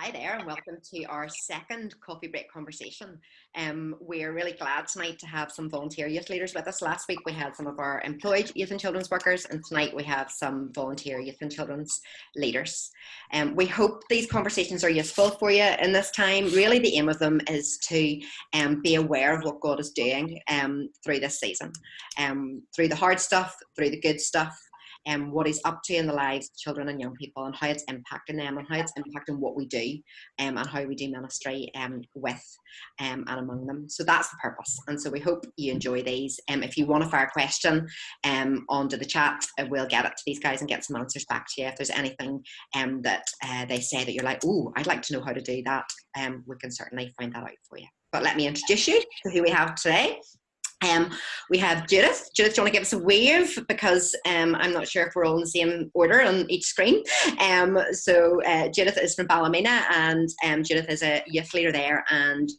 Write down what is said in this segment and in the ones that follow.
Hi there, and welcome to our second coffee break conversation. We're really glad tonight to have some volunteer youth leaders with us. Last week we had some of our employed youth and children's workers, and tonight we have some volunteer youth and children's leaders. We hope these conversations are useful for you in this time. Really, the aim of them is to be aware of what God is doing through this season, through the hard stuff, through the good stuff, and what he's up to in the lives of children and young people, and how it's impacting them, and how it's impacting what we do, and how we do ministry with and among them. So that's the purpose, and so we hope you enjoy these. If you want to fire a question onto the chat, we'll get it to these guys and get some answers back to you. If there's anything that they say that you're like, oh, I'd like to know how to do that, we can certainly find that out for you. But let me introduce you to who we have today. We have Judith. Judith, do you want to give us a wave? Because I'm not sure if we're all in the same order on each screen. Judith is from Ballymena, and Judith is a youth leader there and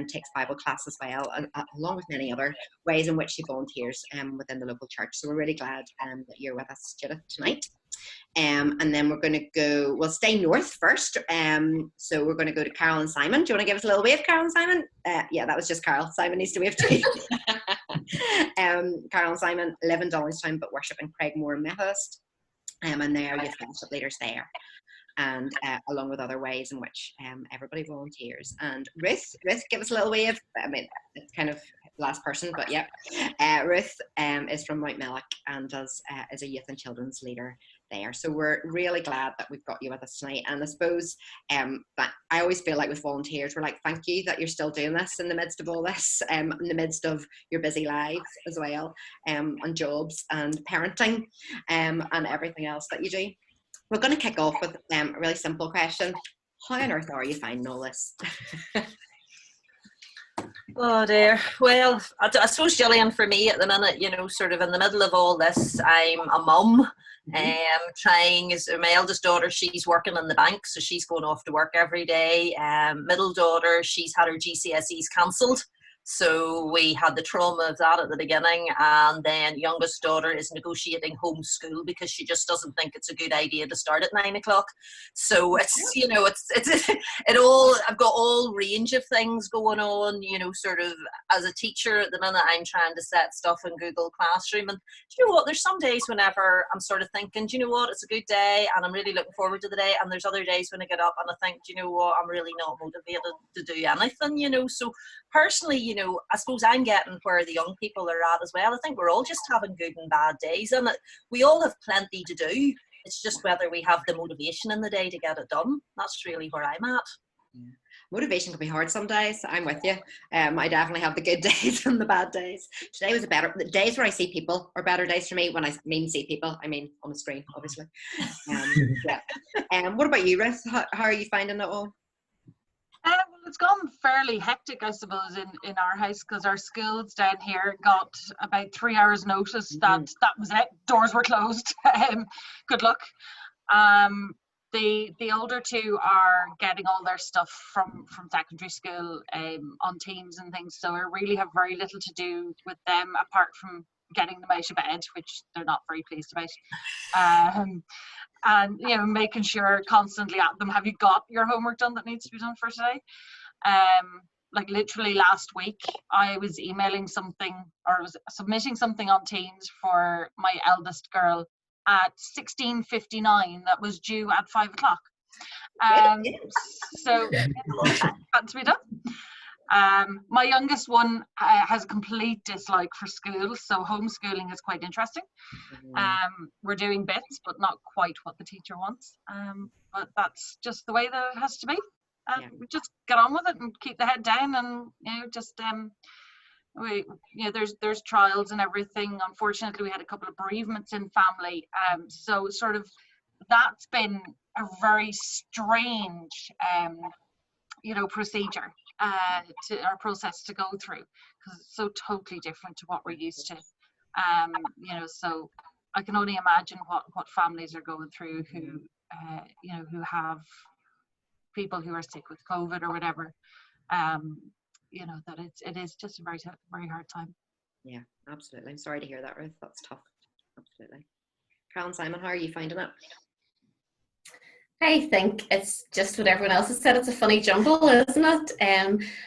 takes Bible class as well, along with many other ways in which she volunteers within the local church. So we're really glad that you're with us, Judith, tonight. And then we're going to go, we'll stay north first. So we're going to go to Carol and Simon. Do you want to give us a little wave, Carol and Simon? Yeah, that was just Carol. Simon needs to wave too. Carol and Simon live in Dollingstown but worship in Craigmore Methodist. And they are youth fellowship leaders there. And along with other ways in which everybody volunteers. And Ruth, give us a little wave. I mean, it's kind of last person, but yeah. Ruth is from Mount Mellick and is a youth and children's leader there. So we're really glad that we've got you with us tonight. And I suppose that I always feel like with volunteers, we're like, thank you that you're still doing this in the midst of all this, in the midst of your busy lives as well, and jobs and parenting and everything else that you do. We're going to kick off with a really simple question. How on earth are you finding all this? Oh dear. Well, I suppose, Gillian, for me at the minute, sort of in the middle of all this, I'm a mum. Trying, as my eldest daughter, she's working in the bank, so she's going off to work every day. Middle daughter, she's had her GCSEs cancelled. So we had the trauma of that at the beginning, and then youngest daughter is negotiating homeschool because she just doesn't think it's a good idea to start at 9 o'clock. So it's, it all, I've got all range of things going on, sort of as a teacher at the minute, I'm trying to set stuff in Google Classroom. And do you know what, there's some days whenever I'm sort of thinking, do you know what, it's a good day and I'm really looking forward to the day. And there's other days when I get up and I think, do you know what, I'm really not motivated to do anything, So personally, I suppose I'm getting where the young people are at as well. I think we're all just having good and bad days, and we all have plenty to do. It's just whether we have the motivation in the day to get it done. That's really where I'm at. Yeah. Motivation can be hard some days. I'm with you. I definitely have the good days and the bad days. Today was the days where I see people are better days for me. When I mean see people, I mean on the screen, obviously. What about you, Ruth? How are you finding it all? Well, it's gone fairly hectic, I suppose, in our house, because our schools down here got about 3 hours notice that was it. Doors were closed. Good luck. The older two are getting all their stuff from secondary school on Teams and things, so I really have very little to do with them apart from getting them out of bed, which they're not very pleased about. And making sure constantly at them, have you got your homework done that needs to be done for today? Like literally last week I was emailing something, or was submitting something on Teams for my eldest girl at 16:59 that was due at 5 o'clock. So it had to be done. My youngest one has a complete dislike for school, so homeschooling is quite interesting. We're doing bits, but not quite what the teacher wants. But that's just the way that it has to be. We just get on with it and keep the head down, and there's trials and everything. Unfortunately, we had a couple of bereavements in family, so sort of that's been a very strange procedure to our process to go through, because it's so totally different to what we're used to. So I can only imagine what families are going through who have people who are sick with COVID or whatever. That it is just a very, very hard time. Yeah, absolutely. I'm sorry to hear that, Ruth. That's tough. Absolutely. Carol and Simon, how are you finding it? I think it's just what everyone else has said. It's a funny jumble, isn't it?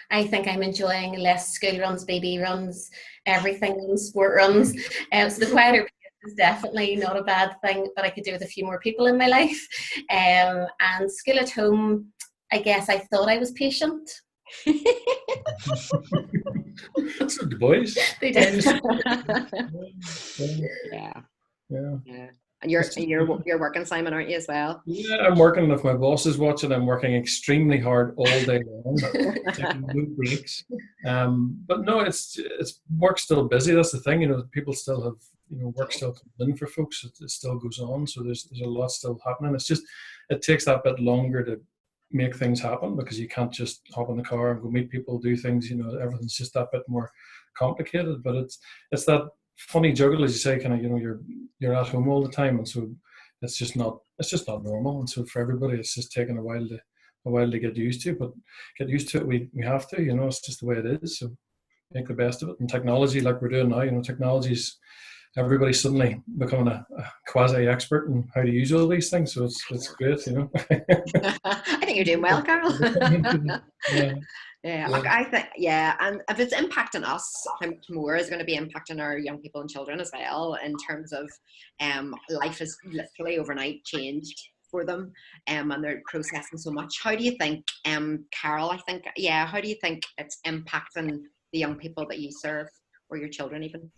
I think I'm enjoying less school runs, BB runs, everything, sport runs. So the quieter pace is definitely not a bad thing, but I could do with a few more people in my life. And school at home, I guess I thought I was patient. That's what the boys. They did. Yeah. Yeah. Yeah. And you're working, Simon, aren't you, as well? Yeah, I'm working. If my boss is watching, I'm working extremely hard all day long, taking no breaks. But no, it's work's still busy. That's the thing. People still have work still comes in for folks. It still goes on. So there's a lot still happening. It's just it takes that bit longer to make things happen because you can't just hop in the car and go meet people, do things. Everything's just that bit more complicated. But it's that funny juggle, as you say, kind of, you're at home all the time, and so it's just not normal. And so for everybody, it's just taking a while to get used to. But get used to it, we have to. It's just the way it is. So make the best of it. And technology, like we're doing now, technology's everybody's suddenly becoming a quasi expert in how to use all these things. So it's great, I think you're doing well, Carol. Yeah. Yeah, look, I think, and if it's impacting us, how much more is going to be impacting our young people and children as well, in terms of life has literally overnight changed for them, and they're processing so much. How do you think, Carol, how do you think it's impacting the young people that you serve, or your children even?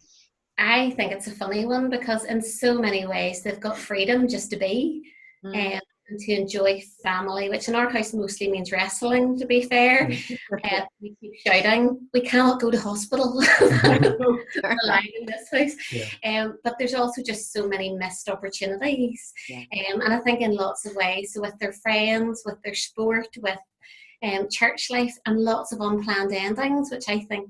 I think it's a funny one because in so many ways they've got freedom just to be and to enjoy family, which in our house mostly means wrestling, to be fair. We keep shouting, we cannot go to hospital in this house. But there's also just so many missed opportunities. And I think in lots of ways, so with their friends, with their sport, with church life, and lots of unplanned endings, which I think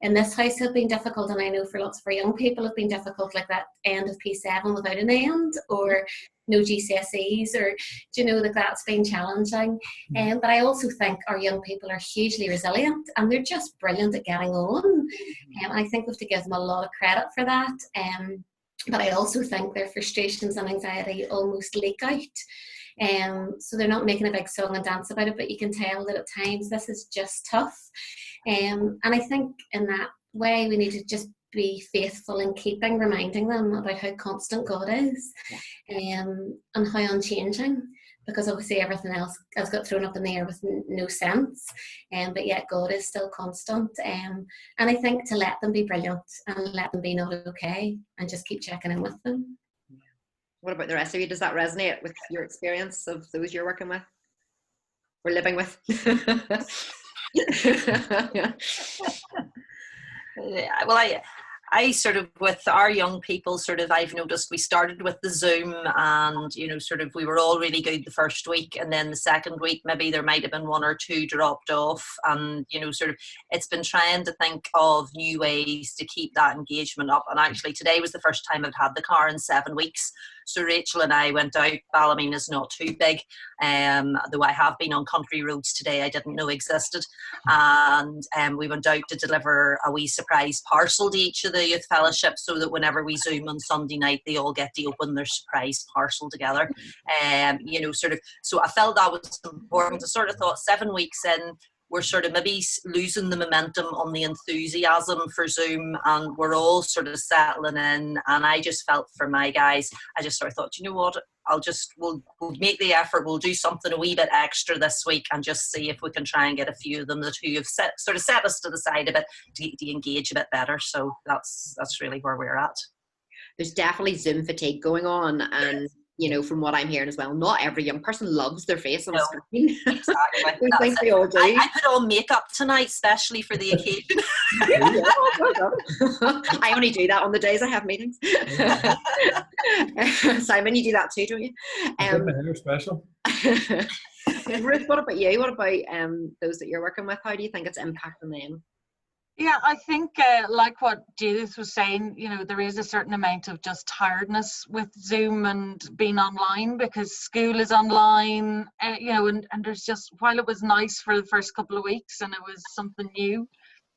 in this house have been difficult, and I know for lots of our young people have been difficult, like that end of P7 without an end, or no GCSEs, or like that's been challenging. But I also think our young people are hugely resilient, and they're just brilliant at getting on. I think we have to give them a lot of credit for that. But I also think their frustrations and anxiety almost leak out. So they're not making a big song and dance about it, but you can tell that at times this is just tough. And I think in that way we need to just be faithful in reminding them about how constant God is, and how unchanging, because obviously everything else has got thrown up in the air with no sense, but yet God is still constant. And I think to let them be brilliant and let them be not okay, and just keep checking in with them. What about the rest of you? Does that resonate with your experience of those you're working with or living with? Well, I sort of, with our young people, sort of, I've noticed we started with the Zoom, and sort of we were all really good the first week, and then the second week maybe there might have been one or two dropped off, and sort of it's been trying to think of new ways to keep that engagement up. And actually today was the first time I've had the car in 7 weeks. So Rachel and I went out. Ballymena is not too big, though I have been on country roads today I didn't know existed. And we went out to deliver a wee surprise parcel to each of the youth fellowship, so that whenever we Zoom on Sunday night, they all get to open their surprise parcel together. Sort of. So I felt that was important. I sort of thought 7 weeks in, we're sort of maybe losing the momentum on the enthusiasm for Zoom, and we're all sort of settling in. And I just felt for my guys, I just sort of thought, you know what, we'll make the effort, we'll do something a wee bit extra this week, and just see if we can try and get a few of them who have set us to the side a bit to engage a bit better. So that's really where we're at. There's definitely Zoom fatigue going on, and from what I'm hearing as well, not every young person loves their face on a screen. Exactly. I think they all do. I put on makeup tonight, especially for the occasion. I only do that on the days I have meetings. Simon, you do that too, don't you? My hair special. Ruth, what about you? What about those that you're working with? How do you think it's impacting them? Yeah, I think like what Judith was saying, there is a certain amount of just tiredness with Zoom and being online, because school is online, and there's just, while it was nice for the first couple of weeks and it was something new,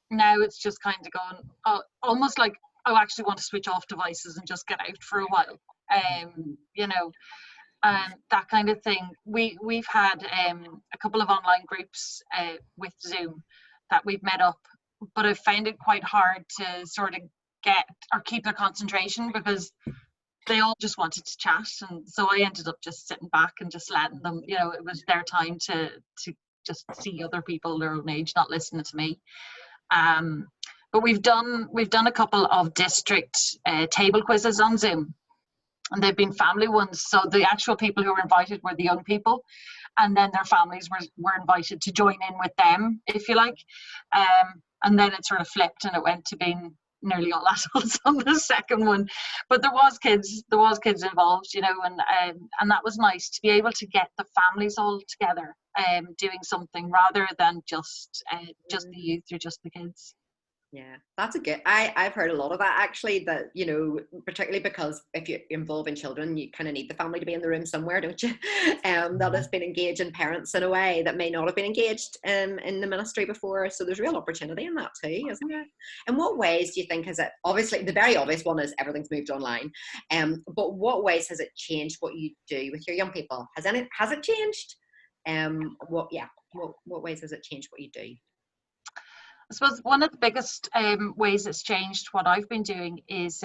now it's just kind of gone, almost like, I actually want to switch off devices and just get out for a while. that kind of thing. We've had a couple of online groups with Zoom that we've met up, but I've found it quite hard to sort of get or keep their concentration because they all just wanted to chat, and so I ended up just sitting back and just letting them, you know, it was their time to just see other people their own age, not listening to me. But we've done a couple of district table quizzes on Zoom, and they've been family ones. So the actual people who were invited were the young people, and then their families were invited to join in with them, if you like. And then it sort of flipped, and it went to being nearly all adults on the second one. But there was kids involved, you know, and that was nice to be able to get the families all together, doing something rather than just the youth or just the kids. Yeah, that's a good. I've heard a lot of that actually. That, you know, particularly because if you're involving children, you kind of need the family to be in the room somewhere, don't you? That has been engaging parents in a way that may not have been engaged in the ministry before. So there's real opportunity in that too, isn't there? In what ways do you think has it? Obviously, the very obvious one is everything's moved online. But what ways has it changed what you do with your young people? Has it changed? What ways has it changed what you do? I suppose one of the biggest ways it's changed what I've been doing is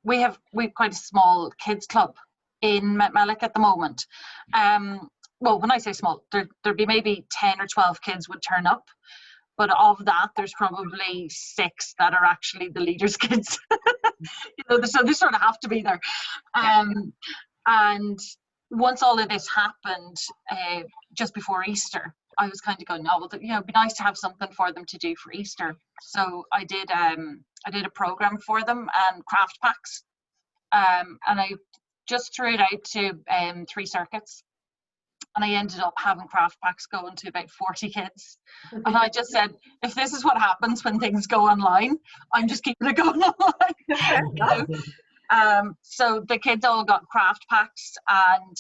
we've quite a small kids club in Metmellick at the moment. Well, when I say small, there'd be maybe 10 or 12 kids would turn up, but of that, there's probably 6 that are actually the leaders' kids. You know, so they sort of have to be there. And once all of this happened, just before Easter, I was kind of going, oh, well, you know, it'd be nice to have something for them to do for Easter. So I did a program for them and craft packs, and I just threw it out to 3 circuits, and I ended up having craft packs going to about 40 kids. And I just said, if this is what happens when things go online, I'm just keeping it going online. You know? So the kids all got craft packs, and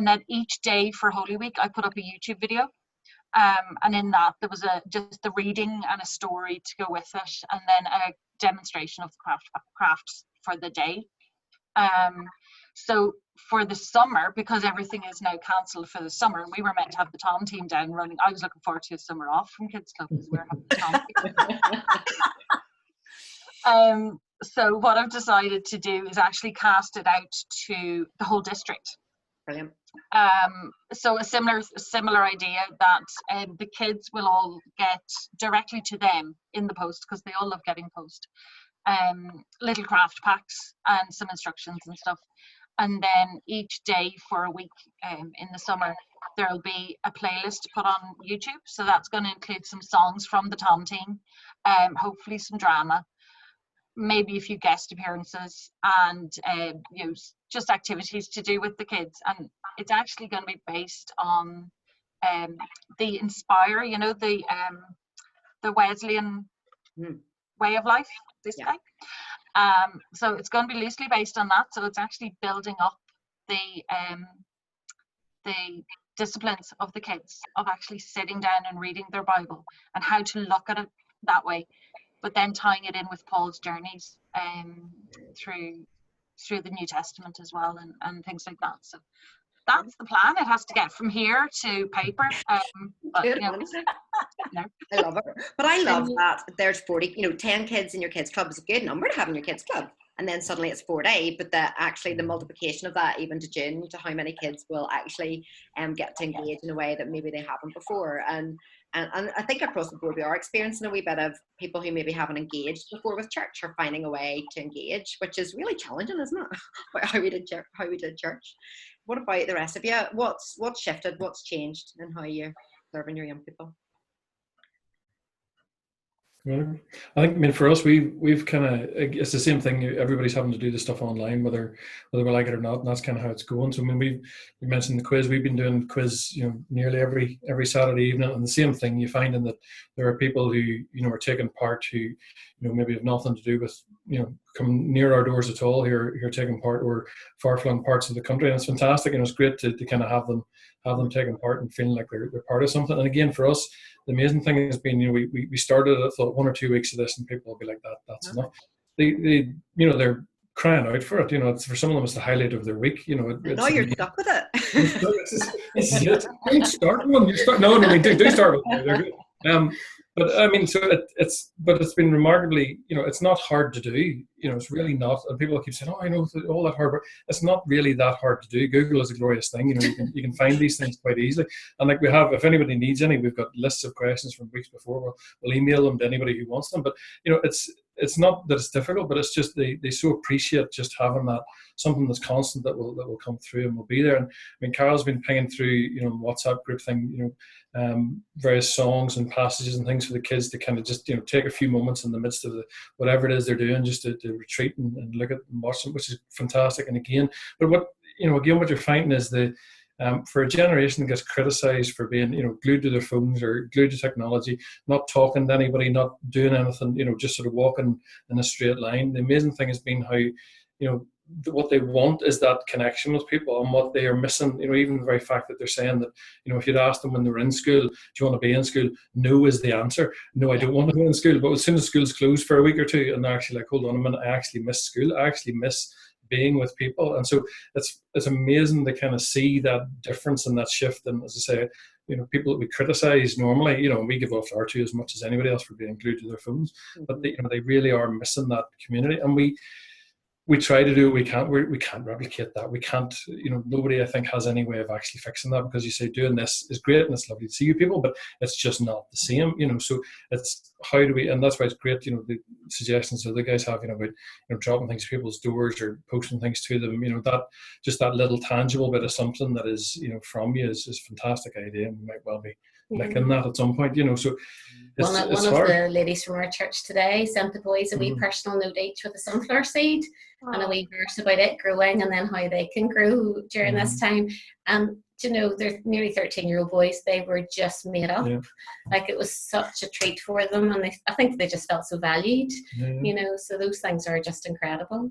then each day for Holy Week I put up a YouTube video. And in that there was just the reading and a story to go with it, and then a demonstration of the crafts for the day. So for the summer, because everything is now cancelled for the summer, and we were meant to have the Tom team down running, I was looking forward to a summer off from Kids Club because we're having the Tom team. So what I've decided to do is actually cast it out to the whole district. Brilliant. So a similar idea that the kids will all get directly to them in the post, because they all love getting post, little craft packs and some instructions and stuff. And then each day for a week in the summer, there'll be a playlist put on YouTube. So that's going to include some songs from the Tom team, hopefully some drama, maybe a few guest appearances, and you know, just activities to do with the kids. And it's actually going to be based on the Inspire, you know, the Wesleyan way of life, this guy. So it's going to be loosely based on that. So it's actually building up the disciplines of the kids, of actually sitting down and reading their Bible and how to look at it that way, but then tying it in with Paul's journeys through the New Testament as well, and things like that. So that's the plan. It has to get from here to paper. But, you know, I love it. But I love that there's 40, 10 kids in your kids club is a good number to have in your kids club. And then suddenly it's 40, but actually the multiplication of that even to June, to how many kids will actually get to engage in a way that maybe they haven't before. And I think across the board we are experiencing a wee bit of people who maybe haven't engaged before with church are finding a way to engage, which is really challenging, isn't it? how we did church. What about the rest of you? What's shifted? What's changed in how you're serving your young people? I think, for us, we've kind of, it's the same thing. Everybody's having to do the stuff online, whether we like it or not, and that's kind of how it's going. So, we mentioned the quiz. We've been doing quiz, nearly every Saturday evening, and the same thing. You find in that there are people who, are taking part who, maybe have nothing to do with, come near our doors at all. Who are taking part, or far-flung parts of the country, and it's fantastic. And it's great to kind of have them taking part and feeling like they're part of something. And again, for us, the amazing thing has been, we started, I thought, 1 or 2 weeks of this, and people will be like, that's enough. They're crying out for it. It's for some of them, it's the highlight of their week. And It's now you're stuck with it. this is it. Don't start one. You start. No, I mean, do start with one. They're good. But I mean, so it's been remarkably, it's not hard to do. It's really not. And people keep saying, "Oh, I know all that hard," but it's not really that hard to do. Google is a glorious thing. You can find these things quite easily. And like we have, if anybody needs any, we've got lists of questions from weeks before. We'll email them to anybody who wants them. But it's not that it's difficult, but it's just they so appreciate just having that something that's constant that will come through and will be there. And I mean, Carol's been pinging through WhatsApp group thing, various songs and passages and things for the kids to kind of just take a few moments in the midst of whatever it is they're doing, just to retreat and look at and watch them, which is fantastic. And again, but what you're finding is for a generation that gets criticised for being, glued to their phones or glued to technology, not talking to anybody, not doing anything, just sort of walking in a straight line. The amazing thing has been how, what they want is that connection with people, and what they are missing, even the very fact that they're saying that, if you'd asked them when they were in school, do you want to be in school? No is the answer. No, I don't want to be in school. But as soon as school's closed for a week or two, and they're actually like, hold on a minute, I actually miss school. I actually miss being with people. And so it's amazing to kind of see that difference and that shift. And as I say, people that we criticize normally, we give off our to as much as anybody else for being glued to their phones, but they really are missing that community. And we try to do what we can. We can't replicate that. We can't, nobody I think has any way of actually fixing that, because you say doing this is great and it's lovely to see you people, but it's just not the same, so it's how do we, and that's why it's great, the suggestions that the guys have, about, dropping things to people's doors or posting things to them, that just that little tangible bit of something that is, from you is a fantastic idea, and we might well be licking that at some point, so one of hard. the ladies from our church today sent the boys a wee personal note each with a sunflower seed and a wee verse about it growing and then how they can grow during this time. And they're nearly 13-year-old boys. They were just made up. Like, it was such a treat for them, and I think they just felt so valued. So those things are just incredible.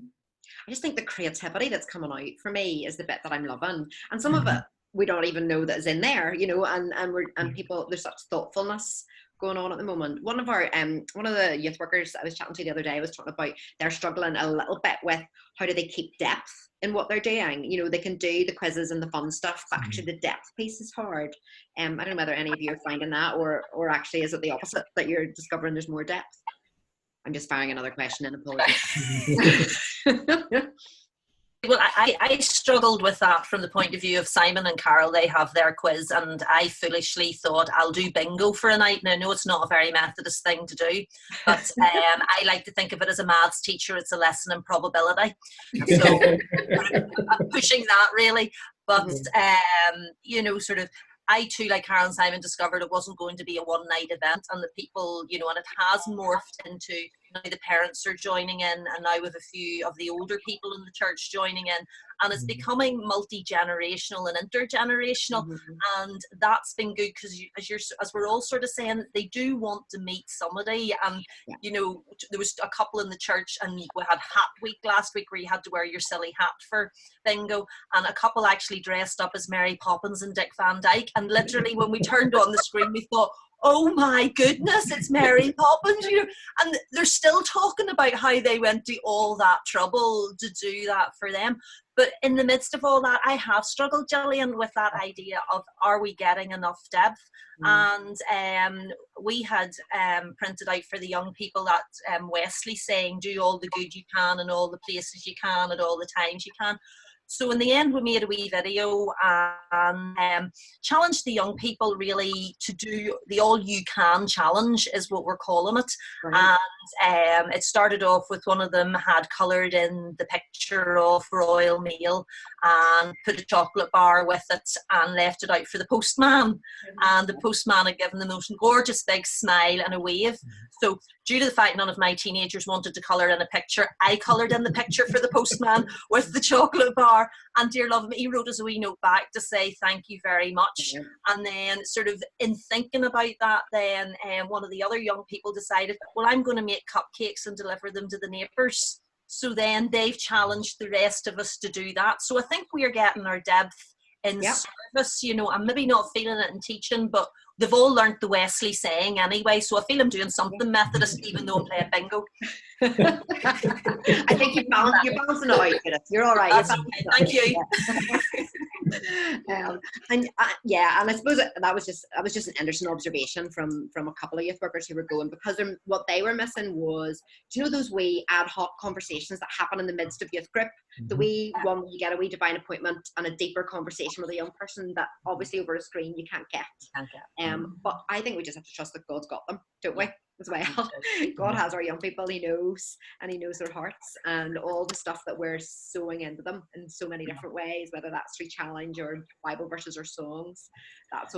I just think the creativity that's coming out for me is the bit that I'm loving, and some of it we don't even know that is in there, and people, there's such thoughtfulness going on at the moment. One of the youth workers I was chatting to the other day was talking about they're struggling a little bit with how do they keep depth in what they're doing. They can do the quizzes and the fun stuff, but actually the depth piece is hard. I don't know whether any of you are finding that, or actually is it the opposite, that you're discovering there's more depth? I'm just firing another question in, apologies. Well, I struggled with that from the point of view of Simon and Carol. They have their quiz, and I foolishly thought I'll do bingo for a night. Now, I know it's not a very Methodist thing to do, but I like to think of it as a maths teacher. It's a lesson in probability. So I'm pushing that, really. But, sort of, I too, like Carol and Simon, discovered it wasn't going to be a one-night event, and the people, and it has morphed into, now the parents are joining in, and now with a few of the older people in the church joining in, and it's becoming multi-generational and intergenerational, and that's been good, because as we're all sort of saying, they do want to meet somebody, and there was a couple in the church, and we had Hat Week last week where you had to wear your silly hat for bingo, and a couple actually dressed up as Mary Poppins and Dick Van Dyke, and literally when we turned on the screen we thought, oh my goodness, it's Mary Poppins, and they're still talking about how they went to all that trouble to do that for them. But in the midst of all that, I have struggled, Gillian, with that idea of, are we getting enough depth? And we had printed out for the young people that Wesley saying, do all the good you can in all the places you can at all the times you can. So in the end, we made a wee video and challenged the young people really to do the all you can challenge, is what we're calling it. Right. And it started off with one of them had coloured in the picture of Royal Mail and put a chocolate bar with it and left it out for the postman. And the postman had given the most gorgeous big smile and a wave. So due to the fact none of my teenagers wanted to colour in a picture, I coloured in the picture for the postman with the chocolate bar. And dear love, he wrote us a wee note back to say thank you very much. And then sort of in thinking about that, then one of the other young people decided, well, I'm going to make cupcakes and deliver them to the neighbours. So then they've challenged the rest of us to do that. So I think we are getting our depth in Yep. service. You know, I'm maybe not feeling it in teaching, but they've all learnt the Wesley saying anyway, so I feel I'm doing something Methodist, even though I'm playing bingo. I think you're balancing it out, Judith. You're all right. That's okay. Thank you. And I suppose that was just an interesting observation from a couple of youth workers who were going, because what they were missing was, do you know those wee ad hoc conversations that happen in the midst of youth group? The wee one where you get a wee divine appointment and a deeper conversation with a young person that obviously over a screen you can't get. But I think we just have to trust that God's got them, don't we? As well. God has our young people, he knows, and he knows their hearts, and all the stuff that we're sowing into them in so many different ways, whether that's through challenge or Bible verses or songs, that's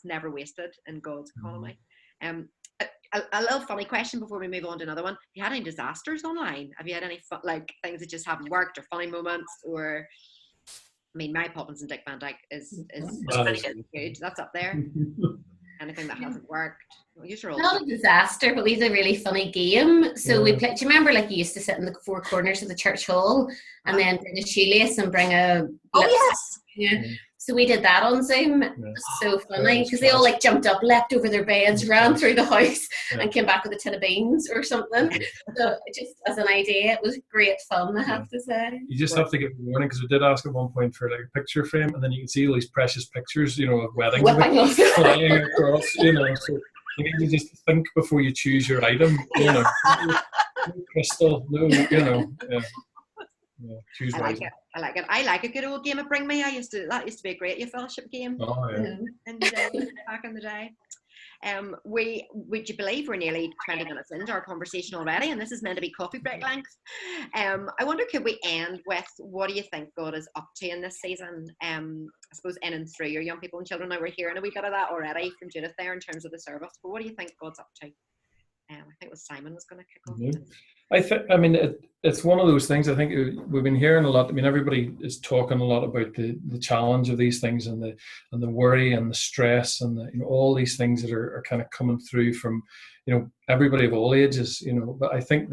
never wasted in God's economy. A little funny question before we move on to another one. Have you had any disasters online? Have you had any things that just haven't worked, or funny moments, or I mean, Mary Poppins and Dick Van Dyke is pretty good. That's up there. Anything that hasn't worked? Well, not a disaster, but we had a really funny game. So we played. Do you remember, like, you used to sit in the four corners of the church hall and then bring a shoelace and bring a. Oh yes. Yeah. So we did that on Zoom. It was so funny because they all like jumped up, leapt over their beds, ran through the house, and came back with a tin of beans or something. So just as an idea, it was great fun, I have to say. You just have to give a warning, because we did ask at one point for like a picture frame, and then you can see all these precious pictures, you know, of weddings flying across, you know. So you need to just think before you choose your item, you know. No crystal, no, you know. Choose wisely. I like it. I like a good old game of Bring Me. That used to be a great youth fellowship game. Oh yeah. Back in the day. Would you believe we're nearly 20 minutes into our conversation already, and this is meant to be coffee break length. I wonder, could we end with, what do you think God is up to in this season? I suppose in and through your young people and children. Now we're hearing a wee bit of that already from Judith there in terms of the service, but what do you think God's up to? I think it was Simon was going to kick off. I mean, it's one of those things. I think we've been hearing a lot. I mean, everybody is talking a lot about the challenge of these things, and the worry and the stress, and all these things that are kind of coming through from everybody of all ages. But I think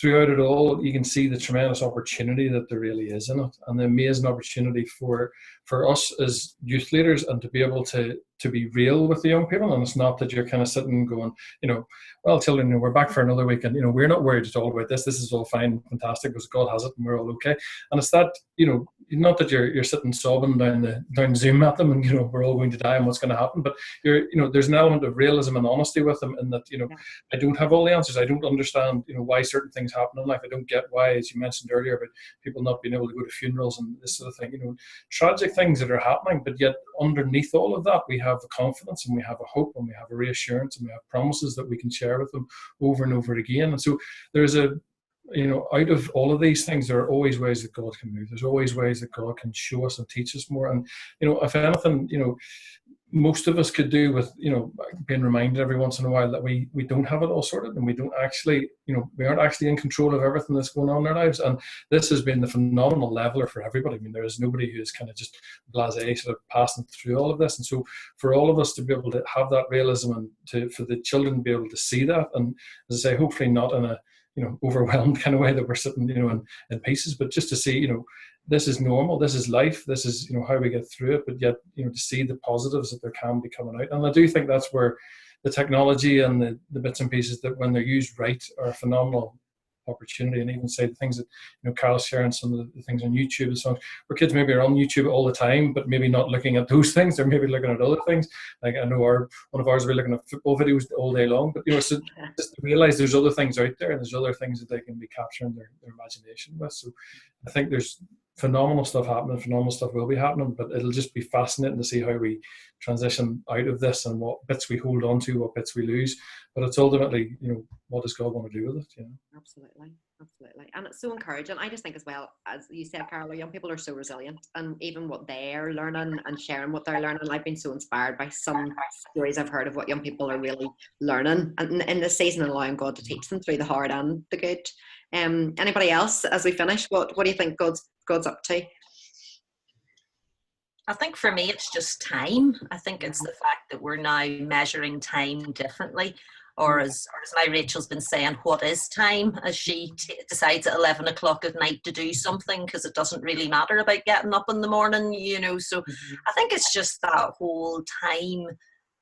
throughout it all, you can see the tremendous opportunity that there really is in it, and the amazing opportunity for us as youth leaders, and to be able to be real with the young people. And it's not that you're kind of sitting going, well, children, we're back for another week, and we're not worried at all about this. This is all fine, fantastic, because God has it, and we're all okay. And it's that, not that you're sitting sobbing down Zoom at them, and we're all going to die and what's going to happen. But there's an element of realism and honesty with them, in that I don't have all the answers. I don't understand why certain things happen in life. I don't get why, as you mentioned earlier, about people not being able to go to funerals and this sort of thing. Tragic things that are happening, but yet underneath all of that, we have a confidence, and we have a hope, and we have a reassurance, and we have promises that we can share with them over and over again. And so there's out of all of these things, there are always ways that God can move. There's always ways that God can show us and teach us more. And if anything, most of us could do with being reminded every once in a while that we don't have it all sorted, and we don't actually we aren't actually in control of everything that's going on in our lives. And this has been the phenomenal leveler for everybody. I mean, there is nobody who is kind of just blasé, sort of passing through all of this. And so for all of us to be able to have that realism, and for the children to be able to see that, and as I say, hopefully not in a overwhelmed kind of way that we're sitting in pieces, but just to see this is normal, this is life, this is how we get through it, but yet to see the positives that there can be coming out. And I do think that's where the technology and the bits and pieces, that when they're used right, are a phenomenal opportunity. And even say the things that Carol's sharing, some of the things on YouTube and so on, where kids maybe are on YouTube all the time, but maybe not looking at those things. They're maybe looking at other things. Like I know one of ours, we're looking at football videos all day long, but so just to realize there's other things out there, and there's other things that they can be capturing their imagination with. So I think there's phenomenal stuff happening, phenomenal stuff will be happening, but it'll just be fascinating to see how we transition out of this, and what bits we hold on to, what bits we lose. But it's ultimately, what does God want to do with it? Absolutely. And it's so encouraging. I just think as well, as you said, Carol, young people are so resilient, and even what they're learning and sharing what they're learning. I've been so inspired by some stories I've heard of what young people are really learning, and in this season, allowing God to teach them through the hard and the good. Anybody else, as we finish, what do you think God's up to? I think for me, it's just time. I think it's the fact that we're now measuring time differently. or as my Rachel's been saying, what is time, as she decides at 11 o'clock at night to do something, because it doesn't really matter about getting up in the morning, you know. So I think it's just that whole time,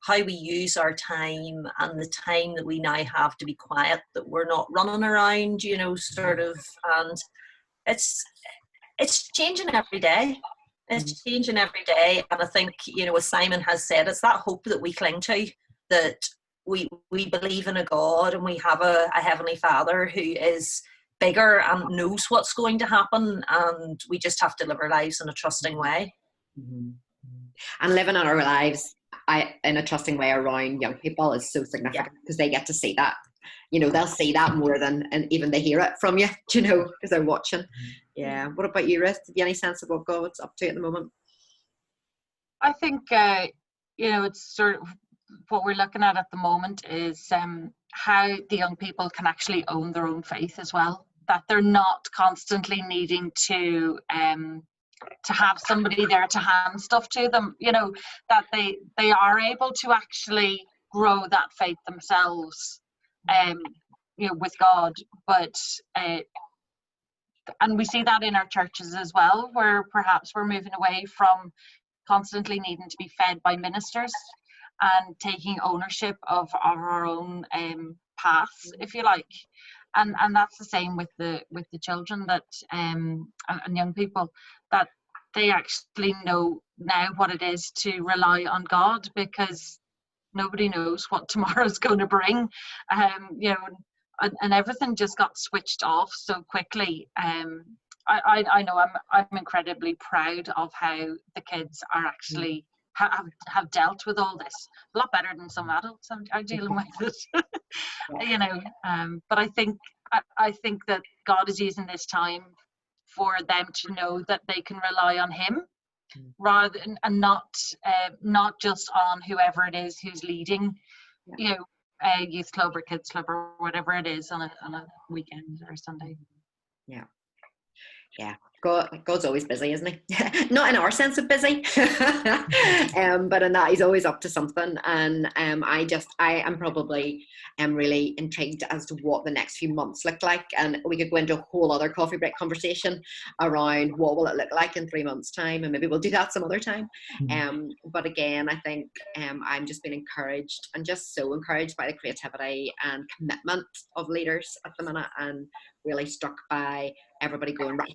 how we use our time, and the time that we now have to be quiet, that we're not running around, you know, sort of. And it's changing every day. It's changing every day. And I think, you know, as Simon has said, it's that hope that we cling to, that we believe in a God, and we have a Heavenly Father who is bigger and knows what's going to happen, and we just have to live our lives in a trusting way. And living our lives in a trusting way around young people is so significant, because they get to see that. You know, they'll see that more than, and even they hear it from you, you know, because they're watching. Yeah. What about you, Ruth? Have you any sense of what God's up to at the moment? I think, you know, it's sort of what we're looking at the moment is how the young people can actually own their own faith as well. That they're not constantly needing to have somebody there to hand stuff to them. You know, that they are able to actually grow that faith themselves, you know, with God. But and we see that in our churches as well, where perhaps we're moving away from constantly needing to be fed by ministers and taking ownership of our own paths, if you like. And that's the same with the children, that and young people, that they actually know now what it is to rely on God, because nobody knows what tomorrow's going to bring. You know, and everything just got switched off so quickly. I know I'm incredibly proud of how the kids are actually have dealt with all this a lot better than some adults are dealing with it. You know, but I think that God is using this time for them to know that they can rely on Him, rather than, and not just on whoever it is who's leading, you know, a youth club or kids club or whatever it is on a weekend or Sunday. Yeah, God's always busy, isn't he? Not in our sense of busy, but in that He's always up to something. And I am probably really intrigued as to what the next few months look like. And we could go into a whole other coffee break conversation around what will it look like in 3 months' time, and maybe we'll do that some other time. But again, I think I'm just being encouraged, and just so encouraged by the creativity and commitment of leaders at the minute, and really struck by everybody going, right,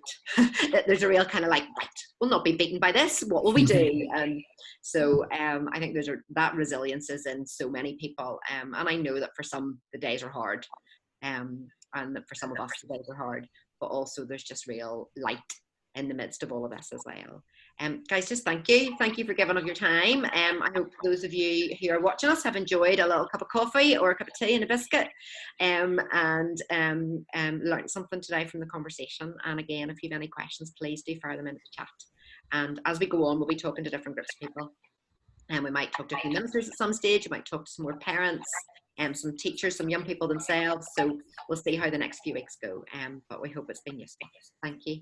there's a real kind of like, right, we'll not be beaten by this, what will we do? And so I think that resilience is in so many people, and I know that for some the days are hard, and that for some of us the days are hard, but also there's just real light in the midst of all of this as well. Guys, just thank you for giving up your time. I hope those of you who are watching us have enjoyed a little cup of coffee or a cup of tea and a biscuit, and learned something today from the conversation. And again, if you have any questions, please do fire them into the chat. And as we go on, we'll be talking to different groups of people, and we might talk to a few ministers at some stage. We might talk to some more parents, some teachers, some young people themselves. So we'll see how the next few weeks go. But we hope it's been useful. Thank you.